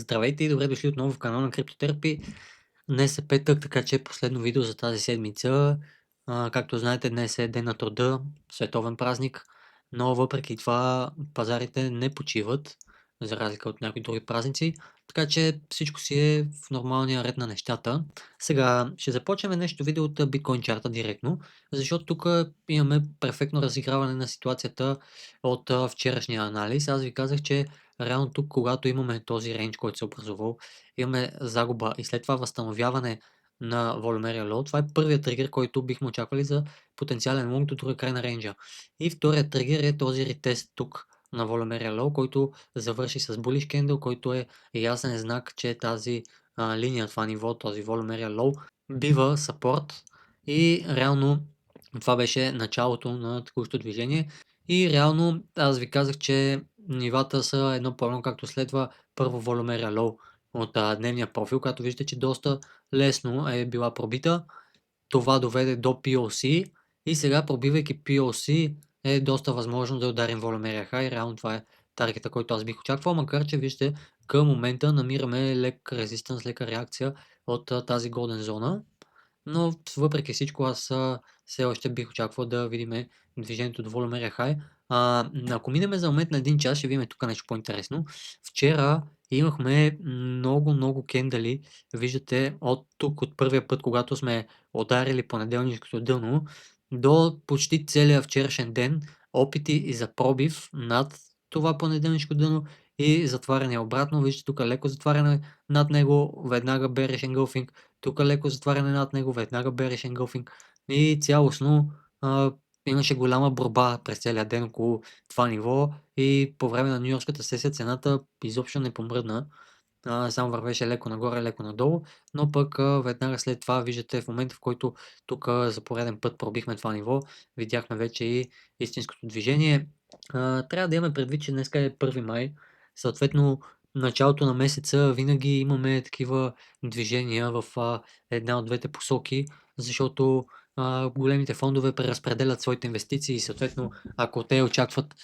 Здравейте и добре дошли отново в канала на Криптотерапи. Днес е петък, така че последно видео за тази седмица. Както знаете, днес е Ден на труда, световен празник, но въпреки това пазарите не почиват, за разлика от някои други празници, така че всичко си е в нормалния ред на нещата. Сега ще започнем нещо видео от Bitcoin чарта директно, защото тук имаме перфектно разиграване на ситуацията от вчерашния анализ. Аз ви казах, че реално тук, когато имаме този рейндж, който се е образувал, имаме загуба и след това възстановяване на волюмерия лоу. Това е първият тригер, който бихме очаквали за потенциален лонг до другия край на рейнджа. И вторият тригер е този ретест тук на волюмерия лоу, който завърши с bullish candle, който е ясен знак, че тази линия, това ниво, този волюмерия лоу бива сапорт и реално това беше началото на текущото движение. И реално аз ви казах, че нивата са едно по едно както следва. Първо волюмерия лоу от дневния профил, като виждате, че доста лесно е била пробита. Това доведе до POC и сега пробивайки POC е доста възможно да ударим волюмерия хай. Реално това е таргета, който аз бих очаквал, макар че вижте към момента намираме лек резистанс, лека реакция от тази голден зона. Но въпреки всичко аз все още бих очаквал да видим движението до волюмерия хай. Ако минем за момент на един час, ще видим тук нещо по-интересно. Вчера имахме много кендали. Виждате от тук, от първия път, когато сме ударили понеделнишкото дъно, до почти целия вчерашен ден опити и за пробив над това понеделнишко дъно и затваряне обратно. Виждате тук леко затваряне над него, веднага bearish engulfing, тук леко затваряне над него, веднага bearish engulfing и цялостно имаше голяма борба през целия ден около това ниво и по време на нюйоркската сесия цената изобщо не помръдна. Само вървеше леко нагоре, леко надолу, но пък веднага след това виждате в момента, в който тук за пореден път пробихме това ниво, видяхме вече и истинското движение. Трябва да имаме предвид, че днес е 1 май, съответно началото на месеца винаги имаме такива движения в една от двете посоки, защото големите фондове преразпределят своите инвестиции и съответно ако те очакват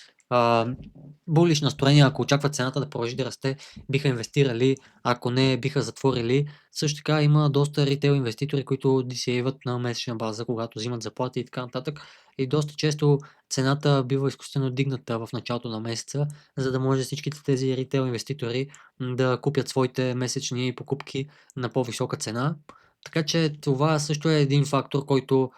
булиш настроение, ако очакват цената да продължи да расте, биха инвестирали, ако не, биха затворили. Също така има доста ритейл инвеститори, които DCA-ват на месечна база, когато взимат заплати и така нататък. И доста често цената бива изкуствено дигната в началото на месеца, за да може всичките тези ритейл инвеститори да купят своите месечни покупки на по-висока цена. Така че това също е един фактор, който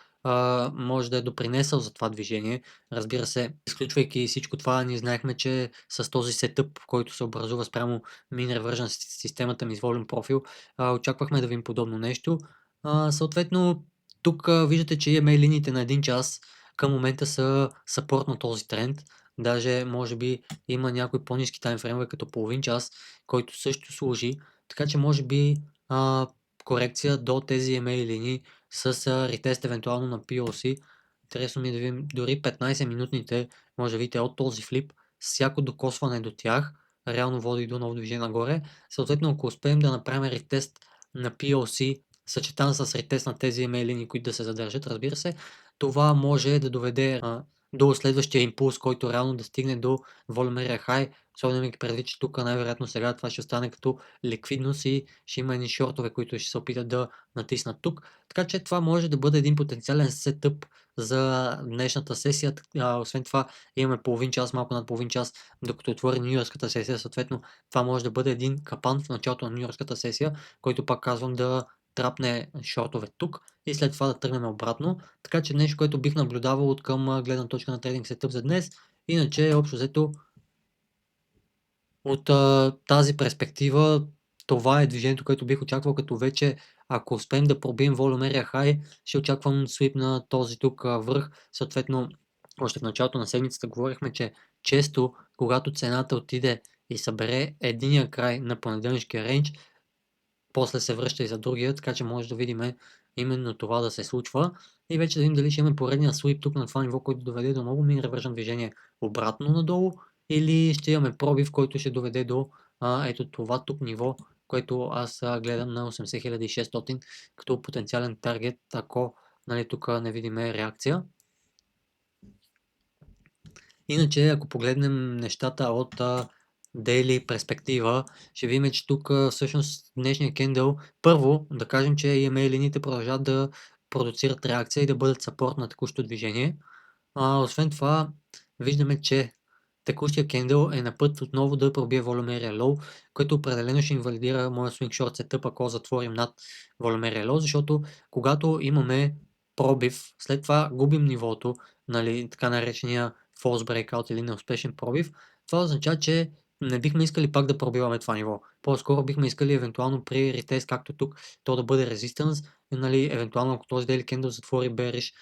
може да е допринесъл за това движение. Разбира се, изключвайки всичко това, ние знаехме, че с този сетъп, който се образува спрямо Min Reversion системата ми с волен профил, очаквахме да видим подобно нещо. Съответно, тук виждате, че EMA линиите на 1 час към момента са съпорт на този тренд. Даже може би има някои по-ниски таймфреймове като половин час, който също служи. Така че може би корекция до тези EMA линии с ретест евентуално на POC. Интересно ми е да видим дори 15-минутните, може да видите от този флип, всяко докосване до тях реално води до ново движение нагоре. Съответно, ако успеем да направим ретест на POC, съчетан с ретест на тези EMA линии, които да се задържат, разбира се, това може да доведе до следващия импулс, който реално да стигне до волюмерия хай. Особено имайки предвид, че тук най-вероятно сега това ще стане като ликвидност и ще има едни шортове, които ще се опитат да натиснат тук. Така че това може да бъде един потенциален сетъп за днешната сесия. Освен това имаме половин час, малко над половин час, докато отвори нюйоркската сесия. Съответно това може да бъде един капан в началото на нюйоркската сесия, който пак казвам да трапне шортове тук и след това да тръгнем обратно. Така че нещо, което бих наблюдавал от към гледна точка на трейдинг сетъп за днес. Иначе общо взето от тази перспектива това е движението, което бих очаквал, като вече ако успеем да пробием волюмерия хай, ще очаквам свип на този тук връх. Съответно, още в началото на седмицата говорихме, че често, когато цената отиде и събере единия край на понеделнишкия рейндж, после се връща и за другия, така че може да видим именно това да се случва. И вече да видим дали ще имаме поредния свип тук на това ниво, който доведе до много мин ревържен движение обратно надолу, или ще имаме пробив, който ще доведе до ето това тук ниво, което аз гледам на 80600 като потенциален таргет, ако нали, тук не видим реакция. Иначе, ако погледнем нещата от дейли перспектива, ще видим, че тук всъщност днешния кендъл, първо да кажем, че EMA линиите продължават да продуцират реакция и да бъдат съпорт на текущото движение. Освен това, виждаме, че текущия кендъл е на път отново да пробие волюмерия low, което определено ще инвалидира моя swing short setup, ако затворим над волюмерия low, защото когато имаме пробив, след това губим нивото, нали, така наречения false breakout или неуспешен пробив, това означава, че не бихме искали пак да пробиваме това ниво. По-скоро бихме искали евентуално при ретест, както тук, то да бъде резистанс, нали, евентуално ако този daily candle затвори bearish,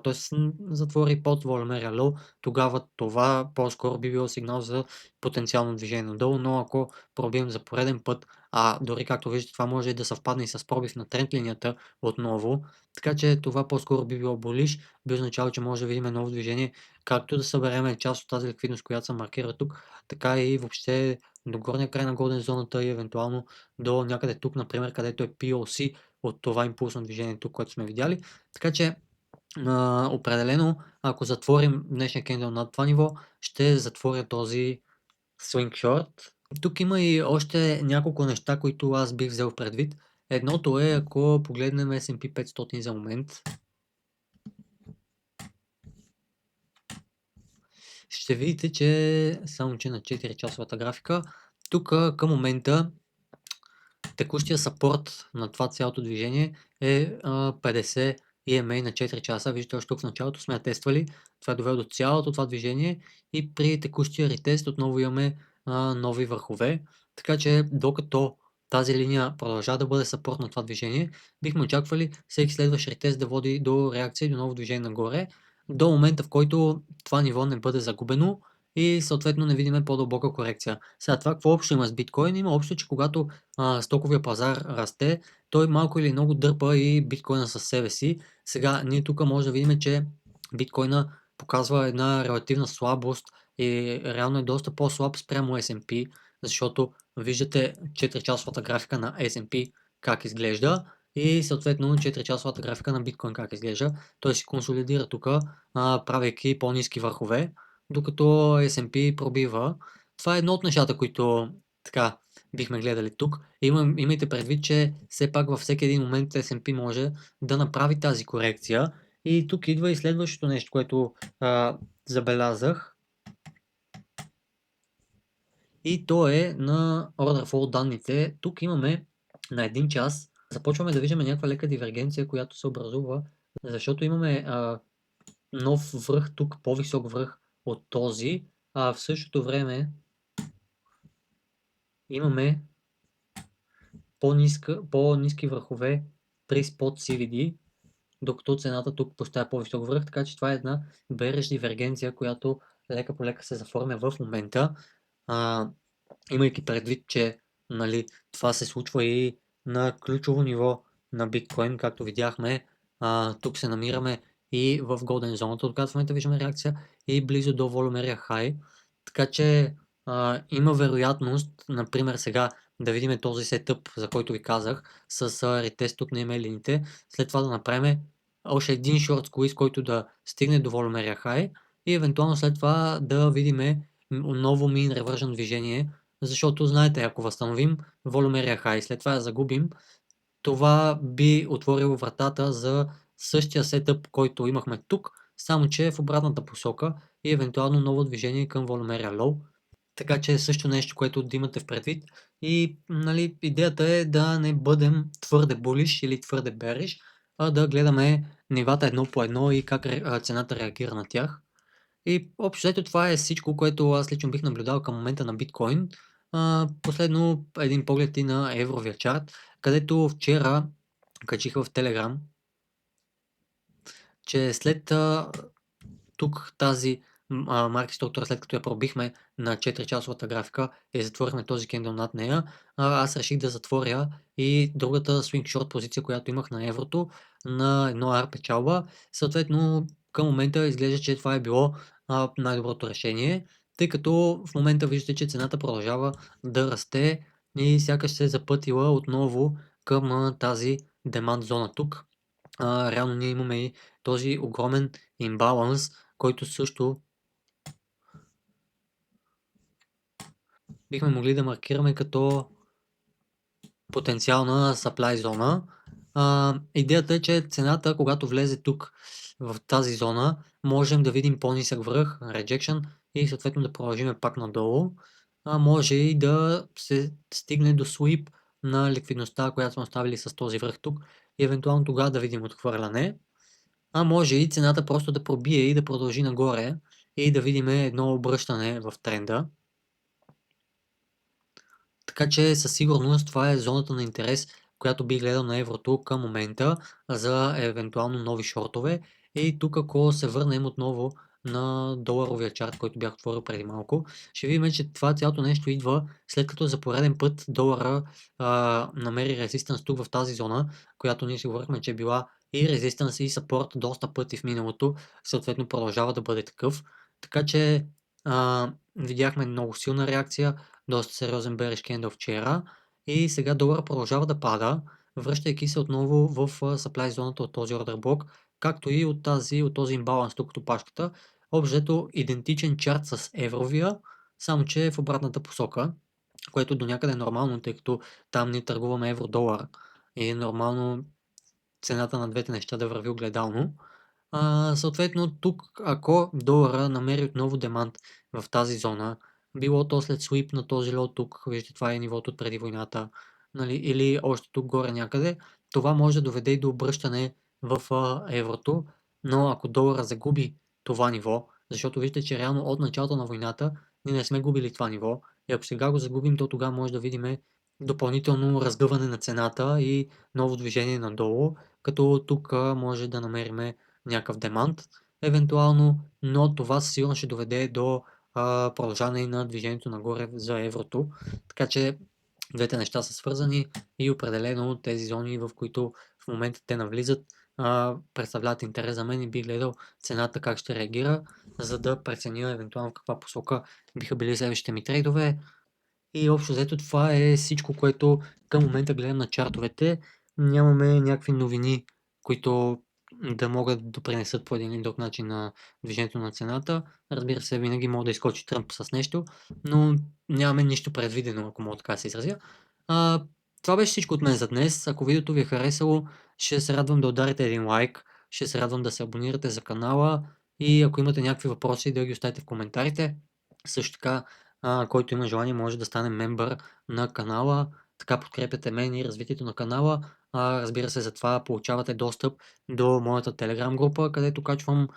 т.е. затвори под волюмерия low, тогава това по-скоро би било сигнал за потенциално движение надолу, но ако пробием за пореден път, дори както виждате това може и да съвпадне и с пробив на тренд линията отново, така че това по-скоро би било булиш, би означало, че може да видим ново движение, както да съберем част от тази ликвидност, която се маркира тук, така и въобще до горния край на голден зоната и евентуално до някъде тук, например, където е POC от това импулсно движение тук, което сме видяли. Така че определено, ако затворим днешния кендъл над това ниво, ще затворя този swing short. Тук има и още няколко неща, които аз бих взел предвид. Едното е, ако погледнем S&P 500 за момент, ще видите, че само че на 4 часовата графика, тук към момента текущия сапорт на това цялото движение е 50 EMA на 4 часа. Виждате, още тук в началото сме я тествали. Това е довело до цялото това движение и при текущия ретест отново имаме нови върхове. Така че докато тази линия продължава да бъде сапорт на това движение, бихме очаквали всеки следващ ретест да води до реакция и до ново движение нагоре, до момента в който това ниво не бъде загубено и съответно не видим по-дълбока корекция. Сега това какво общо има с биткоин? Има общо, че когато стоковия пазар расте, той малко или много дърпа и биткоина със себе си. Сега ние тук може да видим, че биткоина показва една релативна слабост и реално е доста по-слаб спрямо S&P, защото виждате 4-часовата графика на S&P как изглежда и съответно 4-часовата графика на биткоин как изглежда. Той се консолидира тук, правейки по-ниски върхове, докато S&P пробива. Това е едно от нещата, които така бихме гледали тук. Имайте предвид, че все пак във всеки един момент S&P може да направи тази корекция. И тук идва и следващото нещо, което забелязах. И то е на Order Flow данните. Тук имаме на 1 час. Започваме да виждаме някаква лека дивергенция, която се образува, защото имаме нов връх тук, по-висок връх от този, а в същото време имаме по-ниски върхове при спот CVD, докато цената тук поставя по-висок връх, така че това е една bearish дивергенция, която лека по лека се заформя в момента. Имайки предвид, че нали, това се случва и на ключово ниво на биткоин, както видяхме, тук се намираме и в Golden зоната, от в момента виждаме реакция и близо до волюмерия хай, така че има вероятност, например сега да видим този сетъп, за който ви казах, с ретест тук на емейлините, след това да направим още един шорт squeeze, който да стигне до волюмерия хай и евентуално след това да видим ново mean reversion движение, защото знаете, ако възстановим волюмерия хай, след това я загубим, това би отворило вратата за същия сетъп, който имахме тук, само че в обратната посока и евентуално ново движение към волюмерия low. Така че е също нещо, което да имате в предвид. И нали, идеята е да не бъдем твърде булиш или твърде bearish, а да гледаме нивата едно по едно и как цената реагира на тях. И общо взето това е всичко, което аз лично бих наблюдал към момента на биткоин. Последно един поглед и на евровия чарт, където вчера качих в Telegram, че след тук тази марket структура, след като я пробихме на 4-часовата графика и затворихме този кендъл над нея, аз реших да затворя и другата swing short позиция, която имах на еврото на едно R печалба. Съответно, към момента изглежда, че това е било най-доброто решение, тъй като в момента виждате, че цената продължава да расте и сякаш се е запътила отново към тази демант зона тук. Реално ние имаме и този огромен имбаланс, който също бихме могли да маркираме като потенциална supply зона. Идеята е, че цената, когато влезе тук в тази зона, можем да видим по-нисък връх, rejection, и съответно да продължим пак надолу. Може и да се стигне до sweep на ликвидността, която сме оставили с този връх тук, и евентуално тогава да видим отхвърляне. Може и цената просто да пробие и да продължи нагоре и да видим едно обръщане в тренда. Така че със сигурност това е зоната на интерес, която би гледал на еврото към момента за евентуално нови шортове. И тук, ако се върнем отново на доларовия чарт, който бях отворил преди малко, ще видим, че това цялото нещо идва след като за пореден път долара намери резистанс тук в тази зона, която ние си говорихме, че е била и резистанс и съпорт доста пъти в миналото, съответно продължава да бъде такъв. Така че видяхме много силна реакция, доста сериозен bearish candle вчера, и сега долара продължава да пада, връщайки се отново в supply зоната от този order block, както и от този имбаланс тук от опашката. Общо идентичен чарт с евровия, само че в обратната посока, което до някъде е нормално, тъй като там ние търгуваме евро-долар и е нормално цената на двете неща да върви огледално. Съответно тук, ако долара намери отново демант в тази зона, било то след свип на този лот тук, вижте, това е нивото от преди войната, нали, или още тук горе някъде, това може да доведе и до обръщане в еврото, но ако долара загуби това ниво, защото вижте, че реално от началото на войната ние не сме губили това ниво, и ако сега го загубим, то тогава може да видим допълнително разгъване на цената и ново движение надолу, като тук може да намерим някакъв демант, евентуално, но това със сигурност ще доведе до продължаване на движението нагоре за еврото. Така че двете неща са свързани и определено тези зони, в които в момента те навлизат, представляват интерес за мен и би гледал цената как ще реагира, за да преценя евентуално в каква посока биха били следващите ми трейдове. И общо взето това е всичко, което към момента гледам на чартовете. Нямаме някакви новини, които да могат да допринесат по един или друг начин на движението на цената. Разбира се, винаги може да изкочи Тръмп с нещо, но нямаме нищо предвидено, ако мога така да се изразя. Това беше всичко от мен за днес. Ако видеото ви е харесало, ще се радвам да ударите един лайк, ще се радвам да се абонирате за канала и ако имате някакви въпроси, да ги оставите в коментарите. Също така, който има желание, може да стане мембър на канала, така подкрепяте мен и развитието на канала. Разбира се, за това получавате достъп до моята Telegram група, където качвам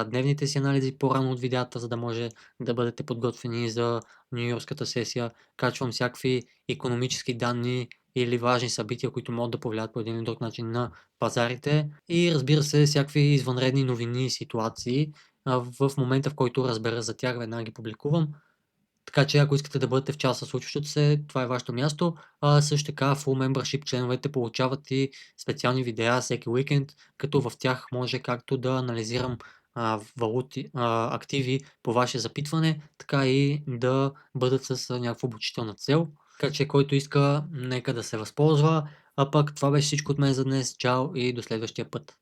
дневните си анализи по-рано от видеята, за да може да бъдете подготвени за Ню-Йоркската сесия. Качвам всякакви икономически данни или важни събития, които могат да повлият по един или друг начин на пазарите. И разбира се, всякакви извънредни новини и ситуации. В момента, в който разбера за тях, веднага ги публикувам. Така че ако искате да бъдете в част със случващото се, това е вашето място. Също така Full Membership членовете получават и специални видеа всеки уикенд, като в тях може както да анализирам валути, активи по ваше запитване, така и да бъдат с някаква обучителна цел. Така че който иска, нека да се възползва. А пък това беше всичко от мен за днес. Чао и до следващия път.